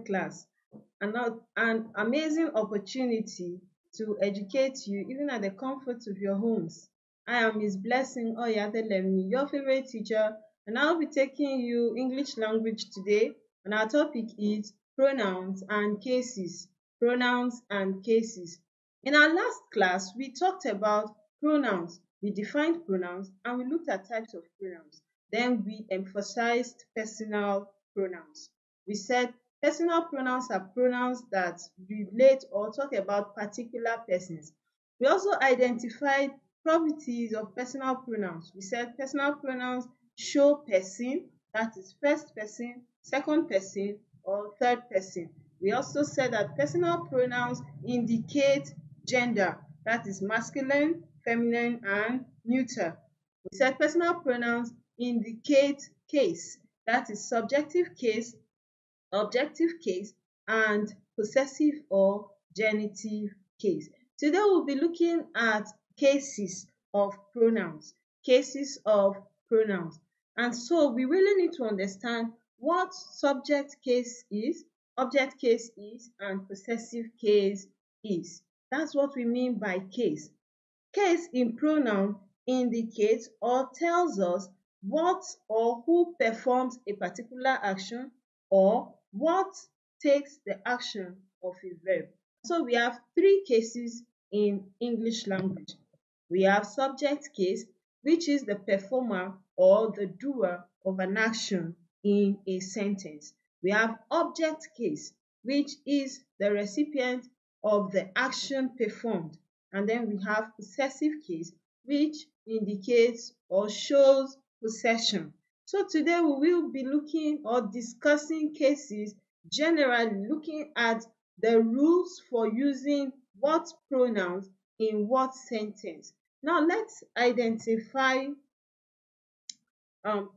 class, an amazing opportunity to educate you even at the comfort of your homes. I am Miss Blessing Oyadelemi, your favorite teacher, and I'll be taking you English language today. And our topic is pronouns and cases. Pronouns and cases. In our last class, we talked about pronouns. We defined pronouns and we looked at types of pronouns. Then we emphasized personal pronouns. We said personal pronouns are pronouns that relate or talk about particular persons. We also identified properties of personal pronouns. We said personal pronouns show person, that is first person, second person, or third person. We also said that personal pronouns indicate gender, that is masculine, feminine, and neuter. We said personal pronouns indicate case, that is subjective case, objective case, and possessive or genitive case. Today we'll be looking at cases of pronouns. Cases of pronouns. And so we really need to understand what subject case is, object case is, and possessive case is. That's what we mean by case. Case in pronoun indicates or tells us what or who performs a particular action or what takes the action of a verb. So we have three cases in English language. We have subject case, which is the performer or the doer of an action in a sentence. We have object case, which is the recipient of the action performed. And then we have possessive case, which indicates or shows possession. So today we will be looking or discussing cases, generally looking at the rules for using what pronouns in what sentence. Now let's identify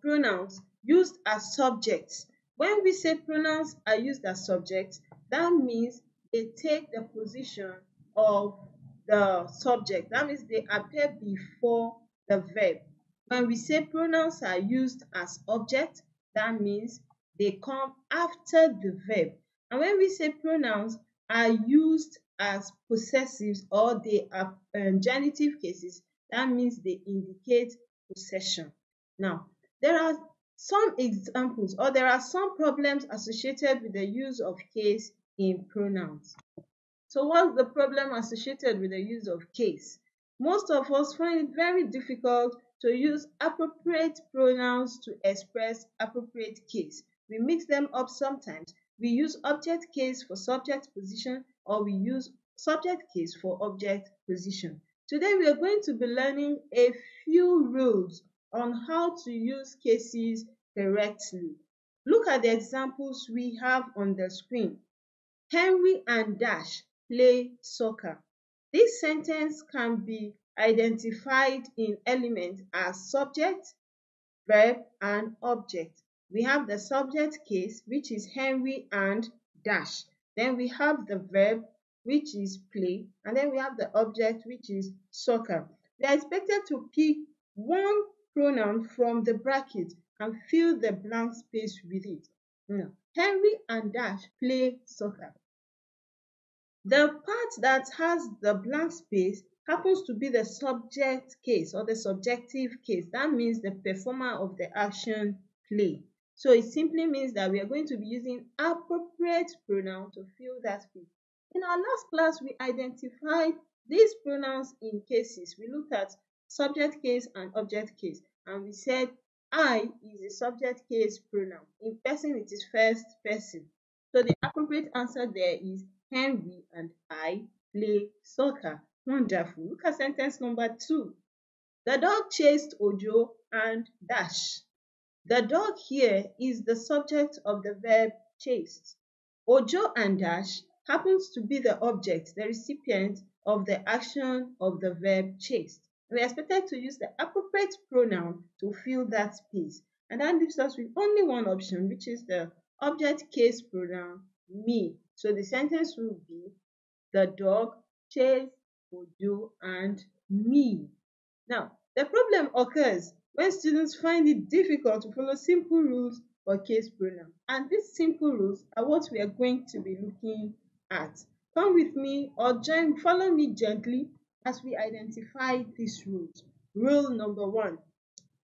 pronouns used as subjects. When we say pronouns are used as subjects, that means they take the position of the subject. That means they appear before the verb. When we say pronouns are used as object, that means they come after the verb. And when we say pronouns are used as possessives or they are genitive cases, that means they indicate possession. Now, there are some examples or there are some problems associated with the use of case in pronouns. So what's the problem associated with the use of case? Most of us find it very difficult to use appropriate pronouns to express appropriate case. We mix them up sometimes. We use object case for subject position or we use subject case for object position. Today we are going to be learning a few rules on how to use cases correctly. Look at the examples we have on the screen. Henry and Dash play soccer. This sentence can be identified in elements as subject, verb, and object. We have the subject case, which is Henry and Dash. Then we have the verb, which is play, and then we have the object, which is soccer. We are expected to pick one pronoun from the bracket and fill the blank space with it. Now, Henry and Dash play soccer. The part that has the blank space happens to be the subject case or the subjective case. That means the performer of the action play. So it simply means that we are going to be using appropriate pronoun to fill that space. In our last class, we identified these pronouns in cases. We looked at subject case and object case, and we said I is a subject case pronoun. In person, it is first person. So the appropriate answer there is Henry and I play soccer. Wonderful. Look at sentence number 2. The dog chased Ojo and Dash. The dog here is the subject of the verb chased. Ojo and Dash happens to be the object, the recipient of the action of the verb chased. We are expected to use the appropriate pronoun to fill that space. And that leaves us with only one option, which is the object case pronoun me. So the sentence will be the dog chased Ojo and me. Now, the problem occurs when students find it difficult to follow simple rules for case pronoun. And these simple rules are what we are going to be looking at. Come with me or follow me gently as we identify these rules. Rule number 1.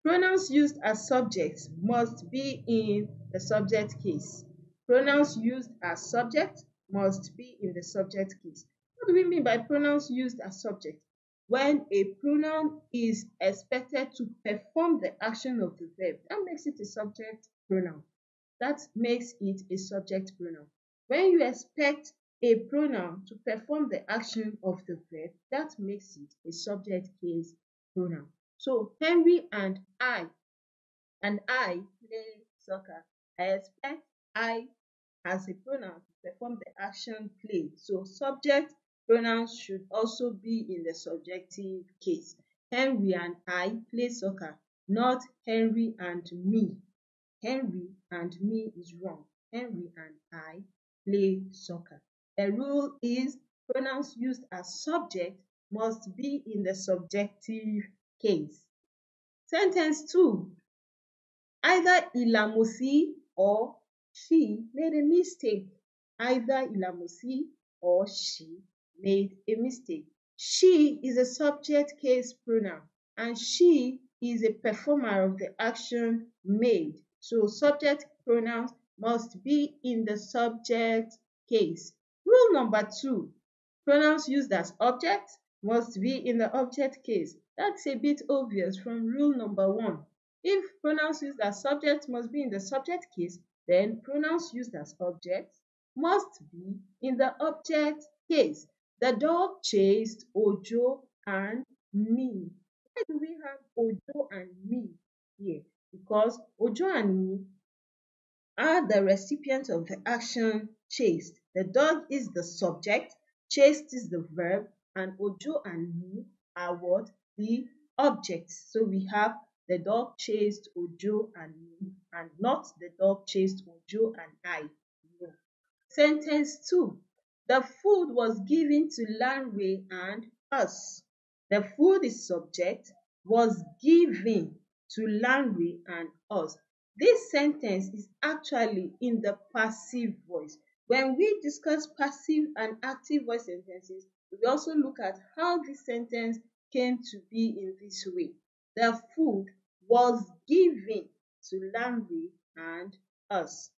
Pronouns used as subjects must be in the subject case. Pronouns used as subject must be in the subject case. What do we mean by pronouns used as subject? When a pronoun is expected to perform the action of the verb, that makes it a subject pronoun. That makes it a subject pronoun. When you expect a pronoun to perform the action of the verb, that makes it a subject case pronoun. So Henry and I play soccer. I expect I as a pronoun to perform the action play. So subject pronouns should also be in the subjective case. Henry and I play soccer, not Henry and me. Henry and me is wrong. Henry and I play soccer. The rule is pronouns used as subject must be in the subjective case. Sentence 2. Either Ilamosi or she made a mistake. Either Ilamosi or she made a mistake. She is a subject case pronoun and she is a performer of the action made. So subject pronouns must be in the subject case. Rule number 2. Pronouns used as objects must be in the object case. That's a bit obvious from rule number 1. If pronouns used as subjects must be in the subject case, then pronouns used as objects must be in the object case. The dog chased Ojo and me. Why do we have Ojo and me here? Because Ojo and me are the recipients of the action chased. The dog is the subject, chased is the verb, and Ojo and me are what? The objects. So we have the dog chased Ojo and me, and not the dog chased Ojo and I. No. Sentence 2. The food was given to Lanre and us. The food is subject, was given to Lanre and us. This sentence is actually in the passive voice. When we discuss passive and active voice sentences, we also look at how this sentence came to be in this way. The food was given to Lanre and us.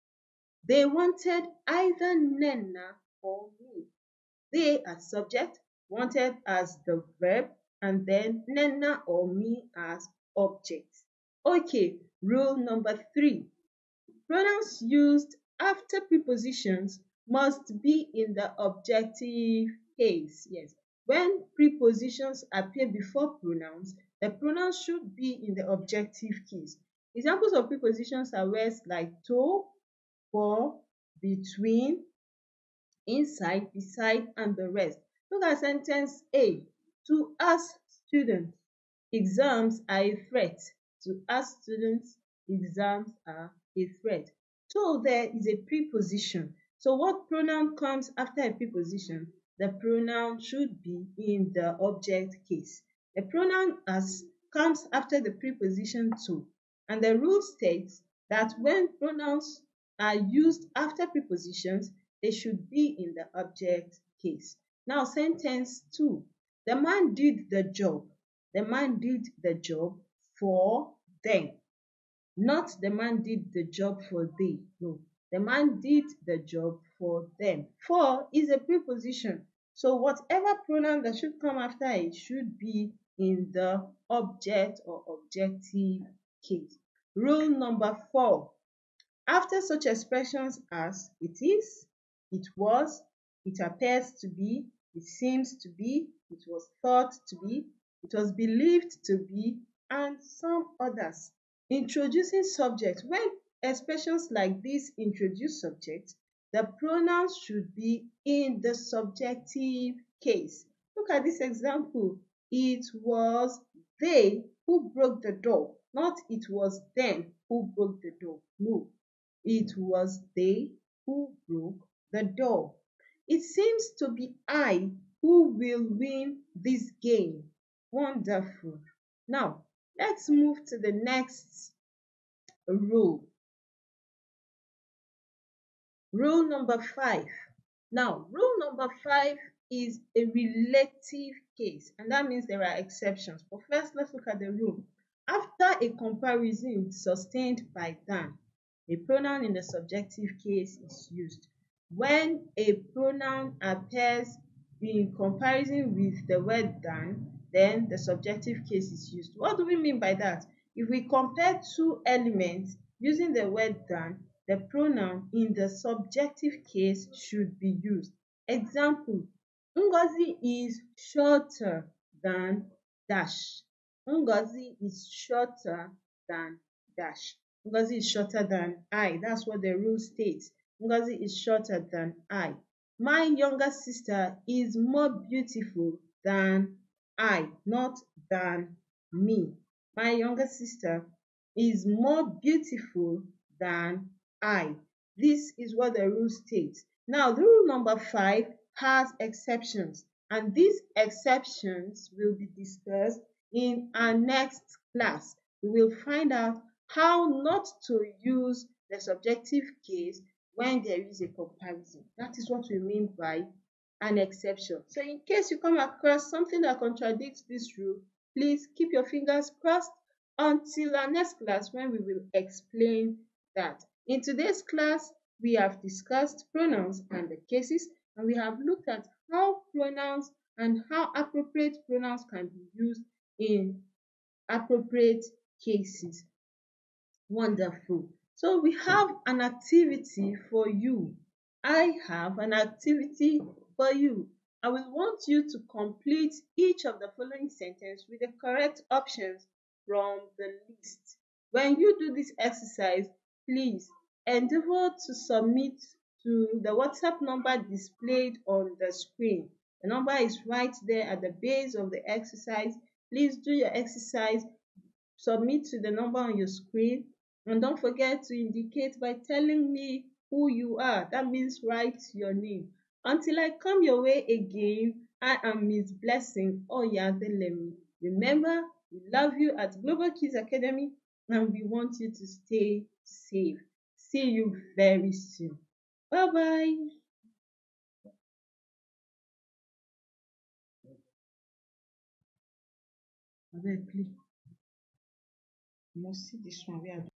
They wanted either Nena or me. They as subject, wanted as the verb, and then Nena or me as object. Okay, rule number 3. Pronouns used after prepositions must be in the objective case. Yes, when prepositions appear before pronouns, the pronouns should be in the objective case. Examples of prepositions are words like to, for, between, inside, beside, and the rest. Look at sentence A. To us students, exams are a threat. To us students, exams are a threat. So there is a preposition. So what pronoun comes after a preposition? The pronoun should be in the object case. The pronoun as comes after the preposition to. And the rule states that when pronouns are used after prepositions, they should be in the object case. Now, sentence 2. The man did the job. The man did the job for them. Not the man did the job for they. No. The man did the job for them. For is a preposition. So whatever pronoun that should come after it should be in the object or objective case. Rule number 4. After such expressions as it is, it was, it appears to be, it seems to be, it was thought to be, it was believed to be, and some others. Introducing subjects. When expressions like this introduce subjects, the pronouns should be in the subjective case. Look at this example. It was they who broke the door, not it was them who broke the door. No. It was they who broke the door. It seems to be I who will win this game. Wonderful. Now, let's move to the next rule. Rule number 5. Now, rule number 5 is a relative case, and that means there are exceptions. But first, let's look at the rule. After a comparison sustained by than, a pronoun in the subjective case is used. When a pronoun appears in comparison with the word than, then the subjective case is used. What do we mean by that? If we compare two elements using the word than, the pronoun in the subjective case should be used. Example: Ngozi is shorter than dash. Ngozi is shorter than dash. Ngozi is shorter than I. That's what the rule states. Ngozi is shorter than I. My younger sister is more beautiful than I, not than me. My younger sister is more beautiful than I. This is what the rule states. Now, the rule number 5 has exceptions, and these exceptions will be discussed in our next class. We will find out how not to use the subjective case when there is a comparison. That is what we mean by an exception. So in case you come across something that contradicts this rule, please keep your fingers crossed until our next class when we will explain that. In today's class, we have discussed pronouns and the cases, and we have looked at how pronouns and how appropriate pronouns can be used in appropriate cases. Wonderful. So we have an activity for you. I have an activity for you. I will want you to complete each of the following sentences with the correct options from the list. When you do this exercise, please endeavor to submit to the WhatsApp number displayed on the screen. The number is right there at the base of the exercise. Please do your exercise, submit to the number on your screen, and don't forget to indicate by telling me who you are. That means write your name. Until I come your way again, I am Miss Blessing Oyadelemi. Remember, we love you at Global Kids Academy, and we want you to stay safe. See you very soon. Bye bye. Abeg, please, you must see this one.